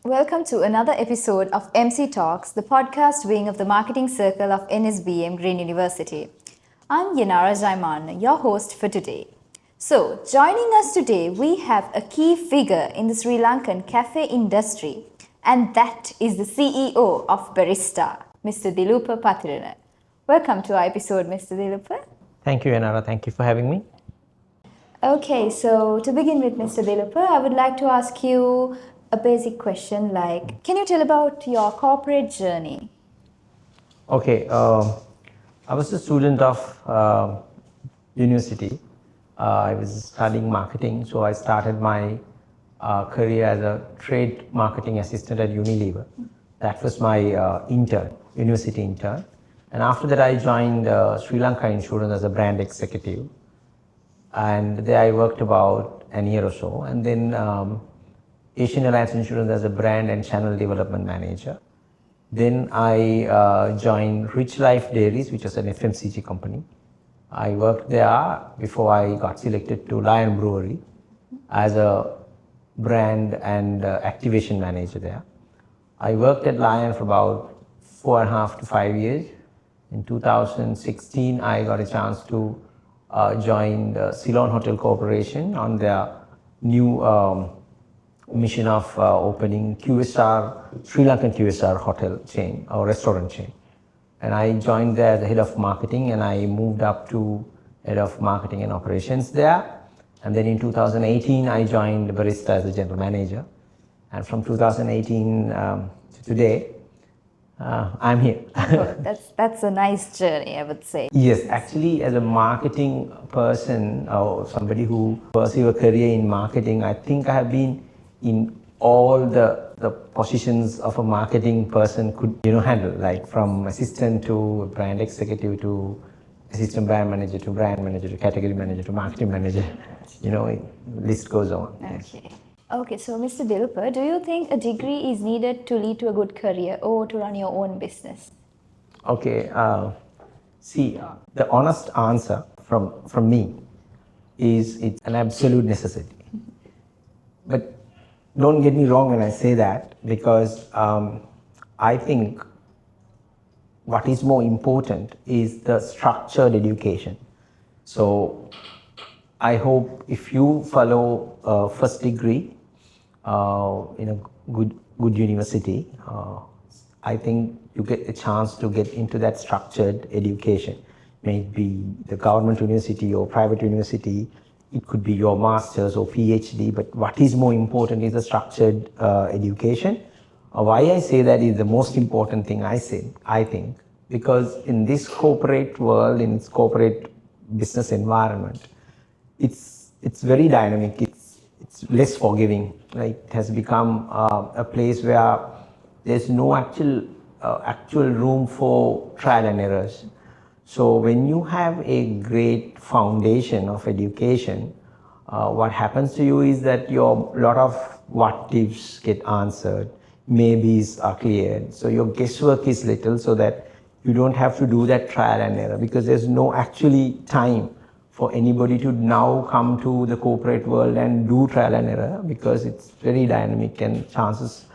Welcome to another episode of MCTalks, the podcast wing of the marketing circle of NSBM Green University. I'm Yenara Jayamanne, your host for today. So, joining us today, we have a key figure in the Sri Lankan cafe industry, and that is the CEO of Barista, Mr. Dilupa Pathirana. Welcome to our episode, Mr. Dilupa. Thank you, Yenara. Thank you for having me. Okay, so to begin with, Mr. Dilupa, I would like to ask you a basic question like, can you tell about your corporate journey? Okay, I was a student of university. I was studying marketing, so I started my career as a trade marketing assistant at Unilever. That was my university intern. And after that, I joined Sri Lanka Insurance as a brand executive. And there I worked about a year or so. And then Asian Alliance Insurance as a brand and channel development manager. Then I joined Rich Life Dairies, which is an FMCG company. I worked there before I got selected to Lion Brewery as a brand and activation manager there. I worked at Lion for about 4.5 to 5 years. In 2016, I got a chance to join the Ceylon Hotel Corporation on their new mission of opening QSR, Sri Lankan QSR hotel chain or restaurant chain. And I joined there as the head of marketing, and I moved up to head of marketing and operations there. And then in 2018, I joined Barista as a general manager. And from 2018 to today, I'm here. Oh, that's a nice journey, I would say. Yes, actually, as a marketing person or somebody who pursue a career in marketing, I think I have been in all the positions of a marketing person could handle, like from assistant to brand executive to assistant brand manager to brand manager to category manager to marketing manager. List goes on. Okay. Okay, so Mr. Dilupa, do you think a degree is needed to lead to a good career or to run your own business? Okay, see, the honest answer from me is it's an absolute necessity. But don't get me wrong when I say that, because I think what is more important is the structured education. So I hope if you follow a first degree in a good university, I think you get a chance to get into that structured education. Maybe the government university or private university, it could be your master's or PhD, but what is more important is the structured education. Why I say that is the most important thing I think, because in this corporate world, in its corporate business environment, it's very dynamic, it's less forgiving. Right? It has become a place where there's no actual room for trial and errors. So when you have a great foundation of education, what happens to you is that your lot of what ifs get answered, maybes are cleared. So your guesswork is little, so that you don't have to do that trial and error, because there's no actually time for anybody to now come to the corporate world and do trial and error, because it's very dynamic, and chances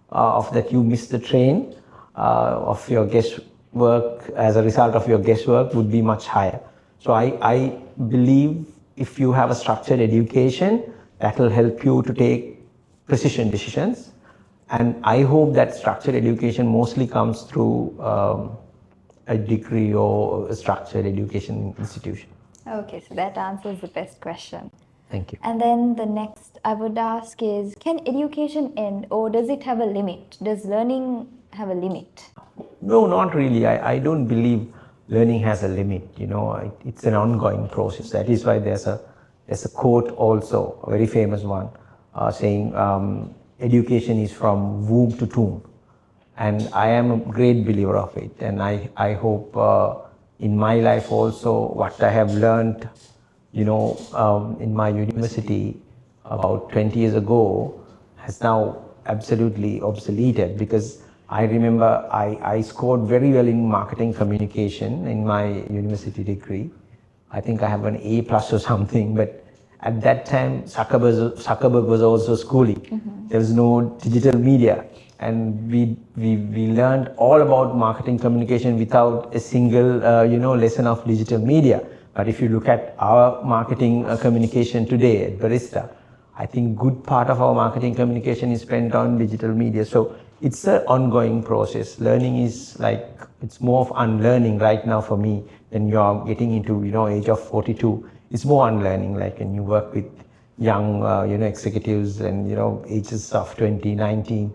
of that you miss the train of your guesswork as a result of your guesswork would be much higher. So I believe if you have a structured education, that will help you to take precision decisions. And I hope that structured education mostly comes through a degree or a structured education institution. Okay, so that answers the best question. Thank you. And then the next I would ask is, can education end or does it have a limit? Does learning have a limit? No, not really. I don't believe learning has a limit. It's an ongoing process. That is why there's a quote also, a very famous one, saying education is from womb to tomb. And I am a great believer of it. And I hope in my life also, what I have learned, in my university about 20 years ago has now absolutely obsoleted, because I remember I scored very well in marketing communication in my university degree. I think I have an A+ or something, but At that time, Zuckerberg was also schooling. There was no digital media. And we learned all about marketing communication without a single, lesson of digital media. But if you look at our marketing communication today at Barista, I think good part of our marketing communication is spent on digital media. So it's an ongoing process. Learning is like, it's more of unlearning right now for me. When you're getting into, age of 42, it's more unlearning. Like when you work with young, executives and, ages of 20, 19,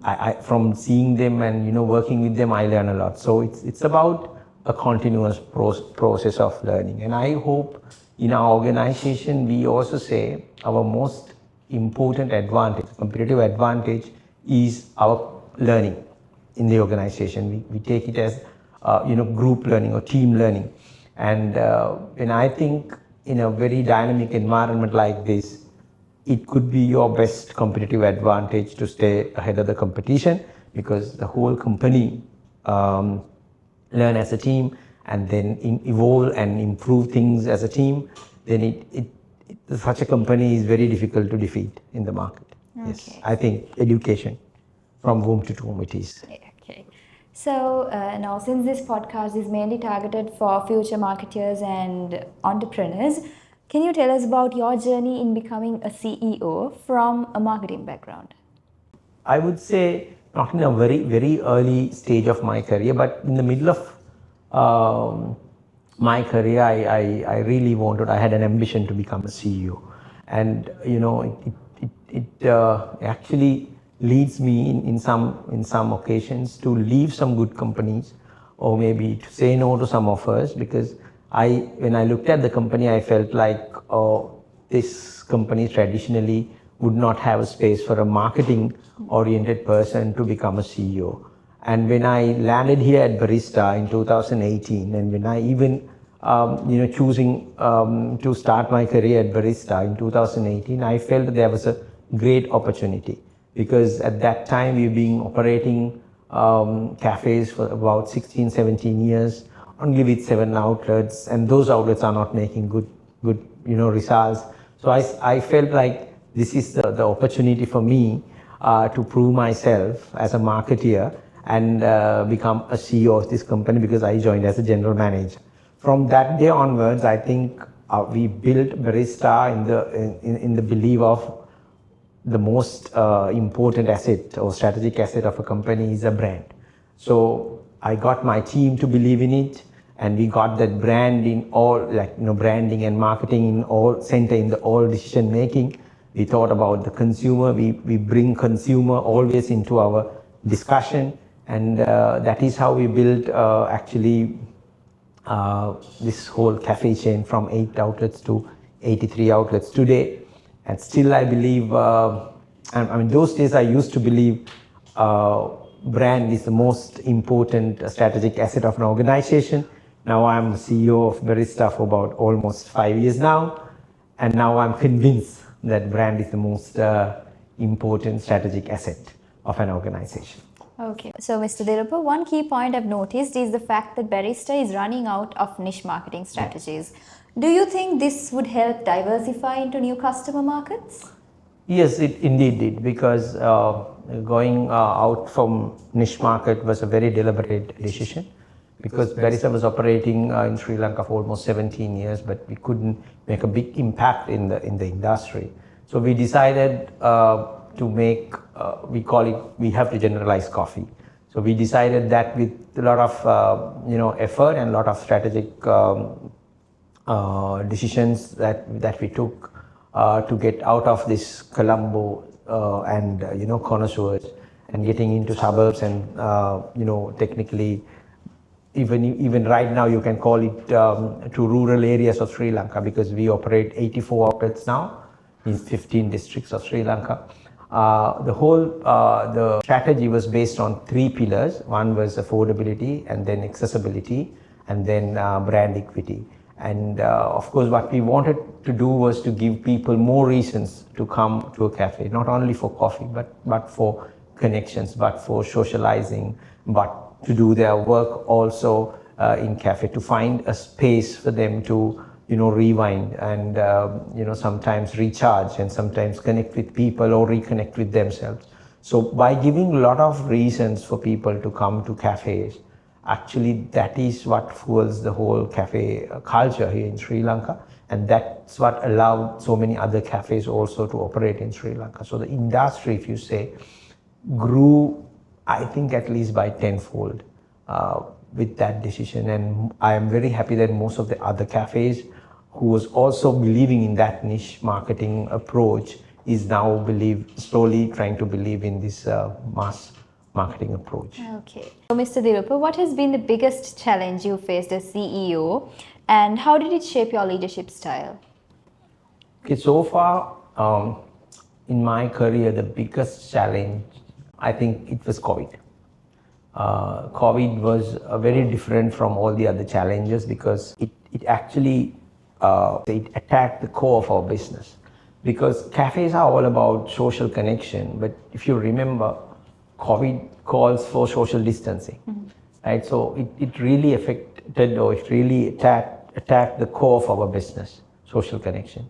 I from seeing them and, working with them, I learn a lot. So it's about a continuous process of learning. And I hope in our organization, we also say our most important advantage, competitive advantage, is our learning in the organization. We take it as, group learning or team learning. And I think in a very dynamic environment like this, it could be your best competitive advantage to stay ahead of the competition, because the whole company learn as a team and then evolve and improve things as a team, then such a company is very difficult to defeat in the market. Okay. Yes, I think education from womb to tomb it is. Okay. So now, since this podcast is mainly targeted for future marketers and entrepreneurs, can you tell us about your journey in becoming a CEO from a marketing background? I would say not in a very, very early stage of my career, but in the middle of my career, I really wanted, I had an ambition to become a CEO. And, it actually leads me in some occasions to leave some good companies, or maybe to say no to some offers, because when I looked at the company, I felt like, this company traditionally would not have a space for a marketing oriented person to become a CEO. And when I landed here at Barista in 2018, and when I even, choosing to start my career at Barista in 2018, I felt there was a great opportunity, because at that time we've been operating cafes for about 16, 17 years, only with 7 outlets, and those outlets are not making good results. So I felt like this is the opportunity for me to prove myself as a marketeer and become a CEO of this company, because I joined as a general manager. From that day onwards, I think we built Barista in the belief of the most important asset or strategic asset of a company is a brand. So I got my team to believe in it, and we got that brand in all, branding and marketing in all center in the all decision making. We thought about the consumer. We bring consumer always into our discussion, and that is how we built actually this whole cafe chain from 8 outlets to 83 outlets today. And still I believe, those days I used to believe brand is the most important strategic asset of an organization. Now I'm the CEO of Barista for about almost 5 years now, and now I'm convinced that brand is the most important strategic asset of an organization. Okay, so Mr. Dilupa, one key point I've noticed is the fact that Barista is running out of niche marketing strategies. Do you think this would help diversify into new customer markets? Yes, it indeed did, because going out from niche market was a very deliberate decision, because Barista was operating in Sri Lanka for almost 17 years, but we couldn't make a big impact in the industry. So we decided to make, we have to generalize coffee. So we decided that with a lot of effort and a lot of strategic decisions that we took to get out of this Colombo and connoisseurs and getting into suburbs and technically even right now you can call it to rural areas of Sri Lanka, because we operate 84 outlets now in 15 districts of Sri Lanka. The strategy was based on 3 pillars. One was affordability, and then accessibility, and then brand equity. And of course, what we wanted to do was to give people more reasons to come to a cafe, not only for coffee, but for connections, but for socializing, but to do their work also in cafe, to find a space for them to rewind and, sometimes recharge and sometimes connect with people or reconnect with themselves. So by giving a lot of reasons for people to come to cafes, actually that is what fuels the whole cafe culture here in Sri Lanka. And that's what allowed so many other cafes also to operate in Sri Lanka. So the industry, if you say, grew, I think, at least by tenfold with that decision. And I am very happy that most of the other cafes who was also believing in that niche marketing approach is now slowly trying to believe in this mass marketing approach. Okay. So, Mr. Dilupa, what has been the biggest challenge you faced as CEO, and how did it shape your leadership style? Okay, so far in my career, the biggest challenge, I think it was COVID. COVID was very different from all the other challenges because it actually it attacked the core of our business. Because cafes are all about social connection, but if you remember, COVID calls for social distancing, right? So it really affected, or it really attacked the core of our business, social connection.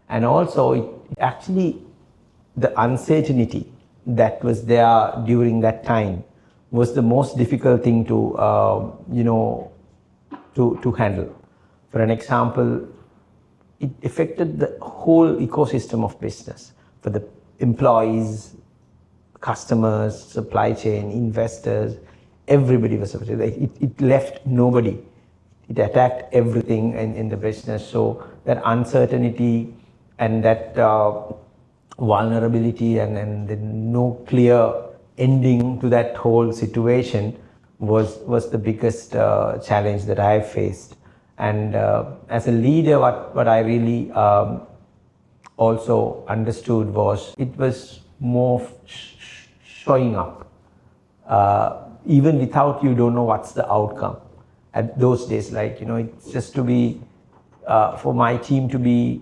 And also it actually, the uncertainty that was there during that time was the most difficult thing to handle. For an example, it affected the whole ecosystem of business for the employees, customers, supply chain, investors. Everybody was affected. It left nobody. It attacked everything in the business. So that uncertainty and that vulnerability and the no clear ending to that whole situation was the biggest challenge that I faced. And as a leader, what I really also understood was it was more showing up. Even without you don't know what's the outcome. At those days, it's just to be, for my team to be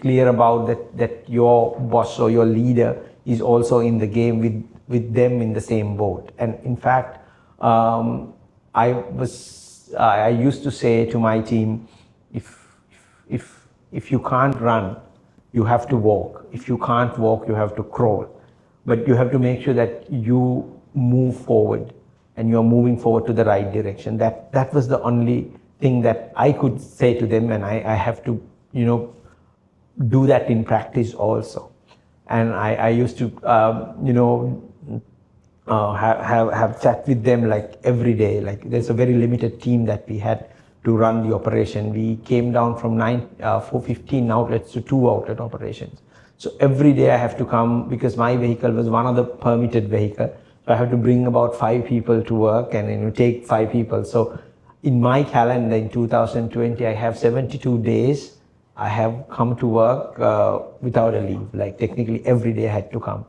clear about that your boss or your leader is also in the game with them in the same boat. And in fact, I used to say to my team, if you can't run, you have to walk. If you can't walk, you have to crawl. But you have to make sure that you move forward and you're moving forward to the right direction. That was the only thing that I could say to them, and I have to, do that in practice also. And I used to, have chat with them like every day. Like there's a very limited team that we had to run the operation. We came down from 15 outlets to 2 outlet operations. So every day I have to come, because my vehicle was one of the permitted vehicle. So I have to bring about 5 people to work and take 5 people. So in my calendar in 2020, I have 72 days. I have come to work without a leave. Like technically every day I had to come.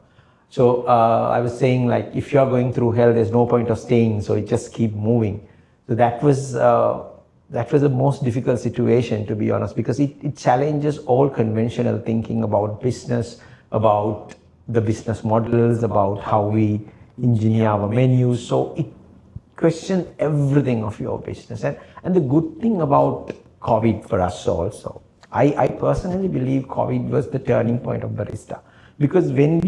So I was saying, like, if you're going through hell, there's no point of staying. So it just keep moving. So that was the most difficult situation, to be honest, because it challenges all conventional thinking about business, about the business models, about how we engineer our menus. So it questions everything of your business. And the good thing about COVID for us also, I personally believe COVID was the turning point of Barista. Because when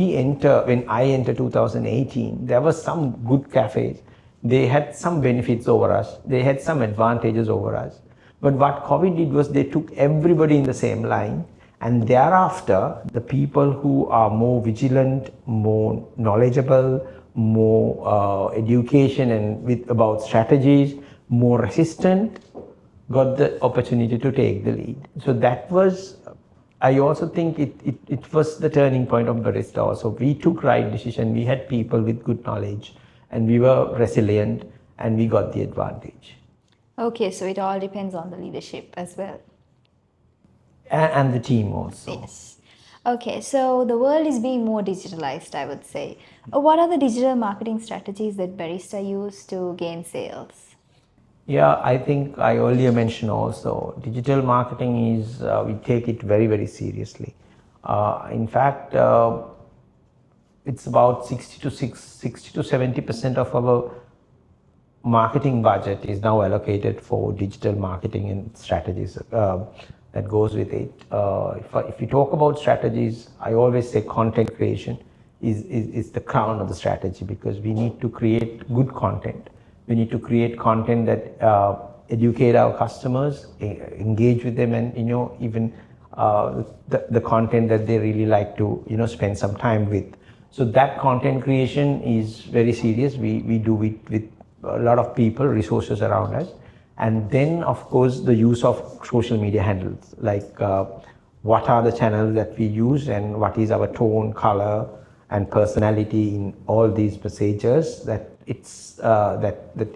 I entered 2018, there were some good cafes. They had some benefits over us. They had some advantages over us. But what COVID did was they took everybody in the same line. And thereafter, the people who are more vigilant, more knowledgeable, more education and about strategies, more resistant, got the opportunity to take the lead. So that was, I also think it was the turning point of Barista also. We took right decision. We had people with good knowledge and we were resilient and we got the advantage. Okay, so it all depends on the leadership as well. And the team also. Yes. Okay, so the world is being more digitalized, I would say. What are the digital marketing strategies that Barista use to gain sales? Yeah, I think I earlier mentioned also, digital marketing is, we take it very, very seriously. In fact, it's about 60 to 70% of our marketing budget is now allocated for digital marketing and strategies that goes with it. If you talk about strategies, I always say content creation is the crown of the strategy, because we need to create good content. We need to create content that educate our customers, engage with them, and even the content that they really like to spend some time with. So that content creation is very serious. We do it with a lot of people, resources around us. And then of course the use of social media handles, like what are the channels that we use and what is our tone, color and personality in all these messages that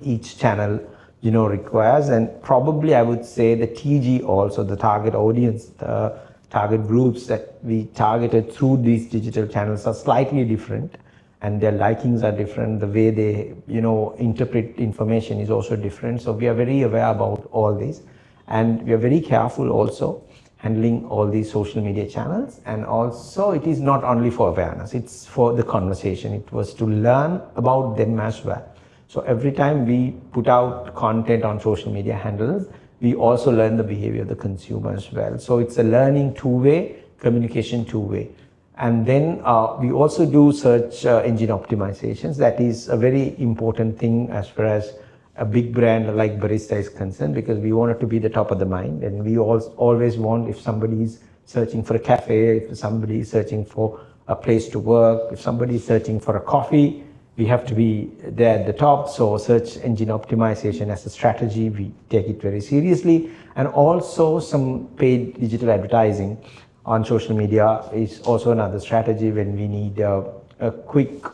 each channel requires. And probably I would say the TG also, the target audience, the target groups that we targeted through these digital channels are slightly different, and their likings are different. The way they interpret information is also different. So we are very aware about all this, and we are very careful also handling all these social media channels. And also it is not only for awareness, it's for the conversation. It was to learn about them as well. So every time we put out content on social media handles, we also learn the behavior of the consumer as well. So it's a learning two-way, communication two-way. And then we also do search engine optimizations. That is a very important thing as far as a big brand like Barista is concerned, because we want it to be the top of the mind. And we always want, if somebody is searching for a cafe, if somebody is searching for a place to work, if somebody is searching for a coffee, we have to be there at the top. So search engine optimization as a strategy, we take it very seriously. And also some paid digital advertising on social media is also another strategy when we need a quick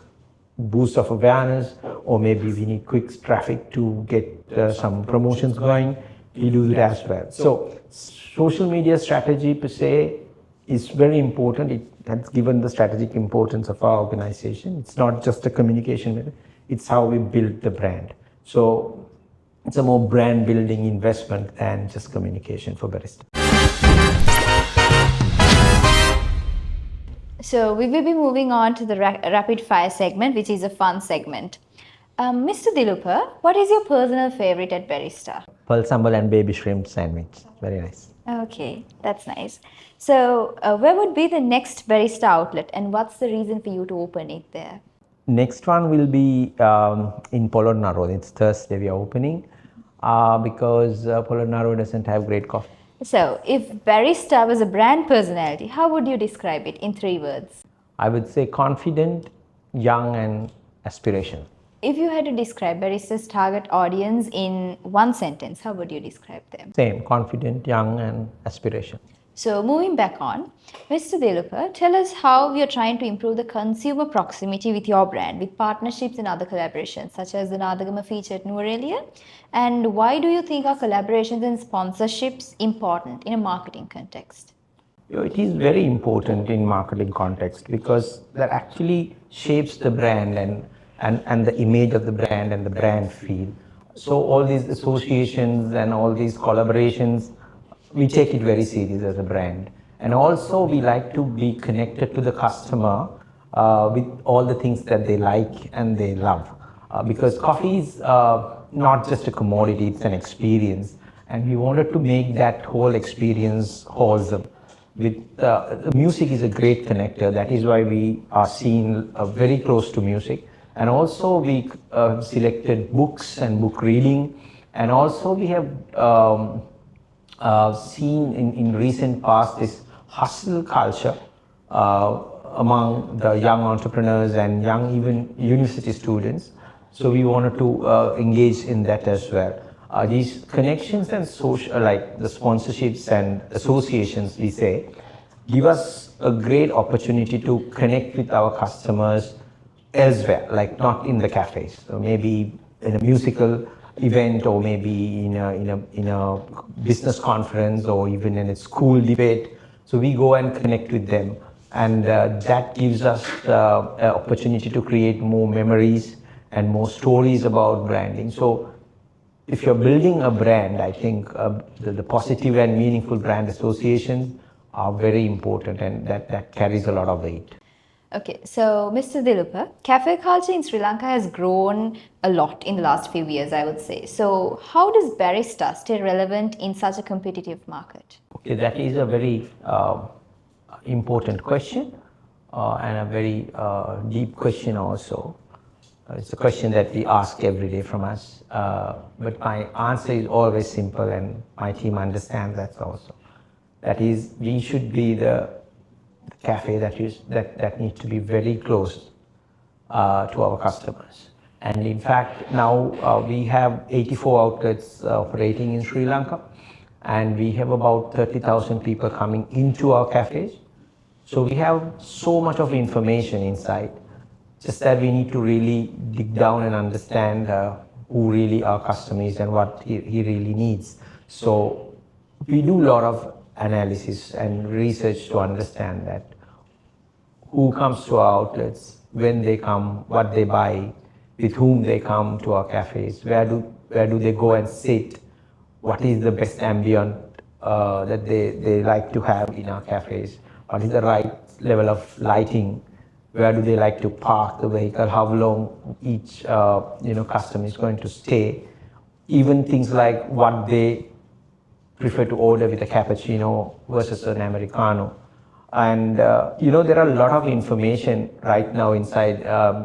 boost of awareness, or maybe we need quick traffic to get some promotions going. We do it as well. So social media strategy per se is very important. It has given the strategic importance of our organization. It's not just a communication method, it's how we build the brand. So it's a more brand building investment than just communication for Barista. So we will be moving on to the rapid fire segment, which is a fun segment. Mr. Dilupa, what is your personal favorite at Barista? Pearl sambal and baby shrimp sandwich. Very nice. Okay, that's nice. So where would be the next Barista outlet, and what's the reason for you to open it there? Next one will be in Polonna Road. It's Thursday we are opening because Polonna Road doesn't have great coffee. So if Barista was a brand personality, how would you describe it in 3 words? I would say confident, young and aspirational. If you had to describe Barista's target audience in 1 sentence, how would you describe them? Same, confident, young and aspirational. So moving back on, Mr. Dilupa, tell us how we are trying to improve the consumer proximity with your brand with partnerships and other collaborations such as the Nadagama feature at Nuvarelia, and why do you think our collaborations and sponsorships important in a marketing context? It is very important in marketing context because that actually shapes the brand and the image of the brand and the brand feel. So all these associations and all these collaborations, we take it very serious as a brand. And also we like to be connected to the customer with all the things that they like and they love. Because coffee is not just a commodity, it's an experience. And we wanted to make that whole experience wholesome. With the music is a great connector. That is why we are seen very close to music. And also we selected books and book reading. And also we have seen in recent past this hustle culture among the young entrepreneurs and young even university students. So we wanted to engage in that as well. These connections and social, like the sponsorships and associations we say, give us a great opportunity to connect with our customers elsewhere, like not in the cafes. So maybe in a musical event, or maybe in a business conference, or even in a school debate. So we go and connect with them, and that gives us the opportunity to create more memories and more stories about branding. So if you're building a brand, I think the positive and meaningful brand associations are very important, and that carries a lot of weight. Okay, so Mr. Dilupa, cafe culture in Sri Lanka has grown a lot in the last few years, I would say. So, how does barista stay relevant in such a competitive market? Okay, that is a very important question and a very deep question also. It's a question that we ask every day from us. But my answer is always simple, and my team understands that also. That is, we should be the cafe that needs to be very close to our customers. And in fact, now we have 84 outlets operating in Sri Lanka, and we have about 30,000 people coming into our cafes. So we have so much of information inside, just that we need to really dig down and understand who really our customer is and what he really needs. So we do a lot of analysis and research to understand that who comes to our outlets, when they come, what they buy, with whom they come to our cafes, where do they go and sit, what is the best ambient that they like to have in our cafes, what is the right level of lighting, where do they like to park the vehicle, how long each customer is going to stay, even things like what they prefer to order with a cappuccino versus an Americano. And there are a lot of information right now inside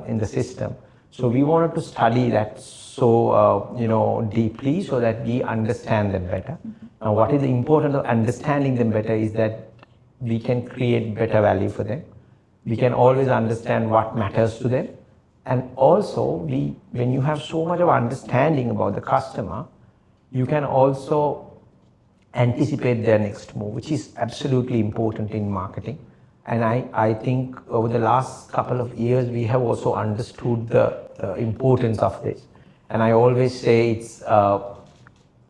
in the system. So we wanted to study that so deeply so that we understand them better. Now, what is important of understanding them better is that we can create better value for them. We can always understand what matters to them. And also, when you have so much of understanding about the customer, you can also anticipate their next move, which is absolutely important in marketing. And I think over the last couple of years, we have also understood the importance of this. And I always say it's, I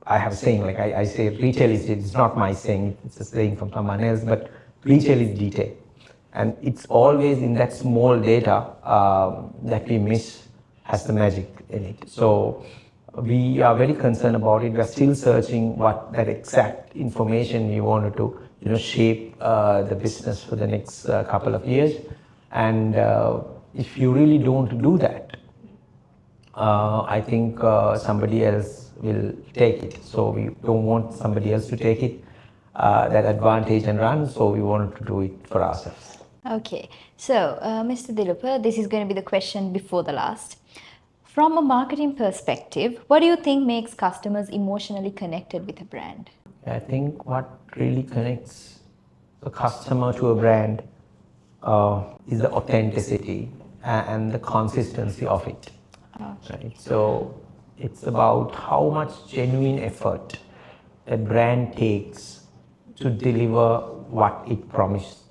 have a saying, like I say retail it's not my saying, it's a saying from someone else, but retail is detail. And it's always in that small data that we miss has the magic in it. So we are very concerned about it. We are still searching what that exact information we wanted to shape the business for the next couple of years. And if you really don't do that, I think somebody else will take it. So we don't want somebody else to take it, that advantage and run. So we wanted to do it for ourselves. Okay, so Mr. Dilupa, this is going to be the question before the last. From a marketing perspective, what do you think makes customers emotionally connected with a brand? I think what really connects the customer to a brand is the authenticity and the consistency of it. Okay. Right? So it's about how much genuine effort a brand takes to deliver what it promised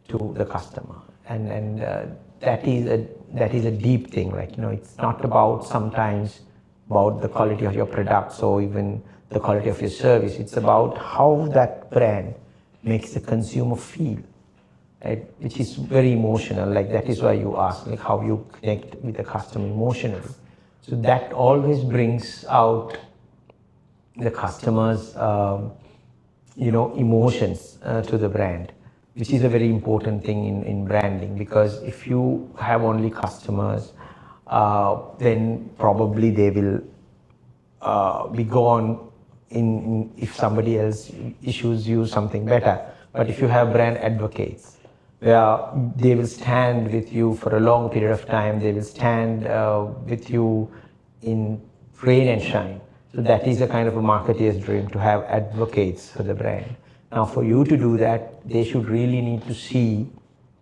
to the customer, and that is a deep thing. Like it's not about sometimes about the quality of your products or even the quality of your service. It's about how that brand makes the consumer feel, right? Which is very emotional. Like that is why you ask, like how you connect with the customer emotionally. So that always brings out the customer's emotions to the brand, which is a very important thing in branding, because if you have only customers, then probably they will be gone if somebody else issues you something better. But if you have brand advocates, where they will stand with you for a long period of time, they will stand with you in rain and shine. So that is a kind of a marketeer's dream, to have advocates for the brand. Now, for you to do that, they should really need to see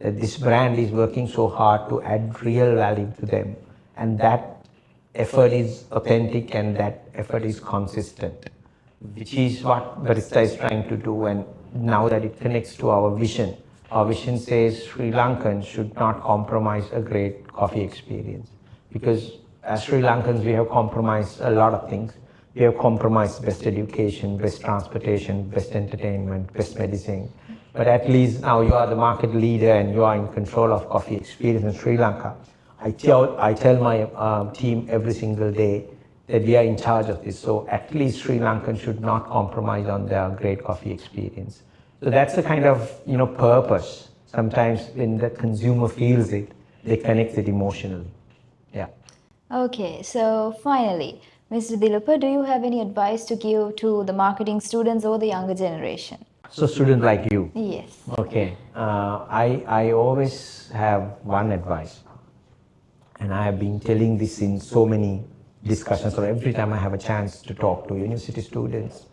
that this brand is working so hard to add real value to them. And that effort is authentic and that effort is consistent, which is what Barista is trying to do. And now that it connects to our vision says Sri Lankans should not compromise a great coffee experience. Because as Sri Lankans, we have compromised a lot of things. We have compromised best education, best transportation, best entertainment, best medicine. But at least now you are the market leader and you are in control of coffee experience in Sri Lanka. I tell my team every single day that we are in charge of this. So at least Sri Lankans should not compromise on their great coffee experience. So that's the kind of purpose. Sometimes when the consumer feels it, they connect it emotionally. Yeah. Okay, so finally, Mr. Dilupa, do you have any advice to give to the marketing students or the younger generation? So student like you. Yes. Okay. I always have one advice, and I have been telling this in so many discussions, or every time I have a chance to talk to university students,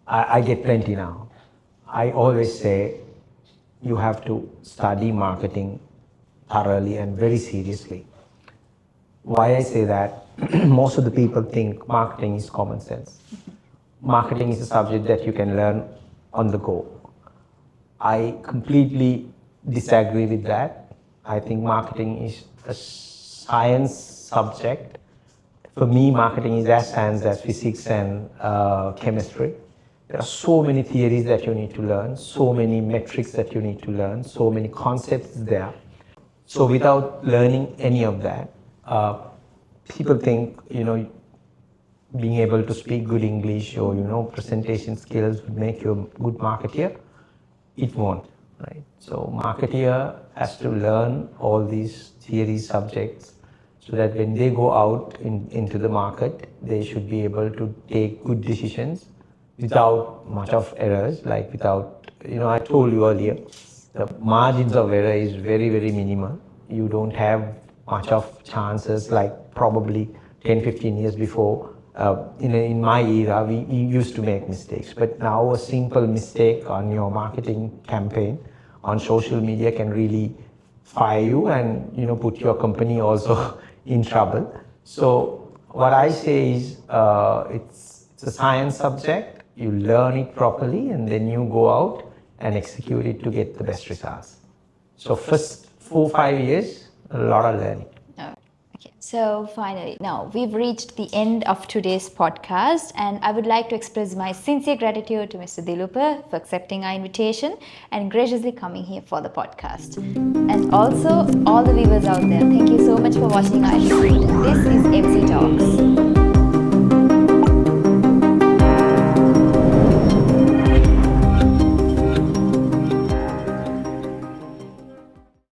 I get plenty now. I always say you have to study marketing thoroughly and very seriously. Why I say that, most of the people think marketing is common sense. Marketing is a subject that you can learn on the go. I completely disagree with that. I think marketing is a science subject. For me, marketing is as science as physics and chemistry. There are so many theories that you need to learn, so many metrics that you need to learn, so many concepts there. So without learning any of that, people think, being able to speak good English or, presentation skills would make you a good marketeer. It won't, right? So marketeer has to learn all these theory subjects so that when they go out into the market, they should be able to take good decisions without much of errors, like without, I told you earlier, the margins of error is very, very minimal. You don't have much of chances like probably 10, 15 years before. In my era, we used to make mistakes, but now a simple mistake on your marketing campaign on social media can really fire you and put your company also in trouble. So what I say is it's a science subject. You learn it properly, and then you go out and execute it to get the best results. So first 4-5 years, a lot of learning. Okay, so finally, now we've reached the end of today's podcast, and I would like to express my sincere gratitude to Mr. Dilupa for accepting our invitation and graciously coming here for the podcast. And also, all the viewers out there, thank you so much for watching our episode. This is MC Talks.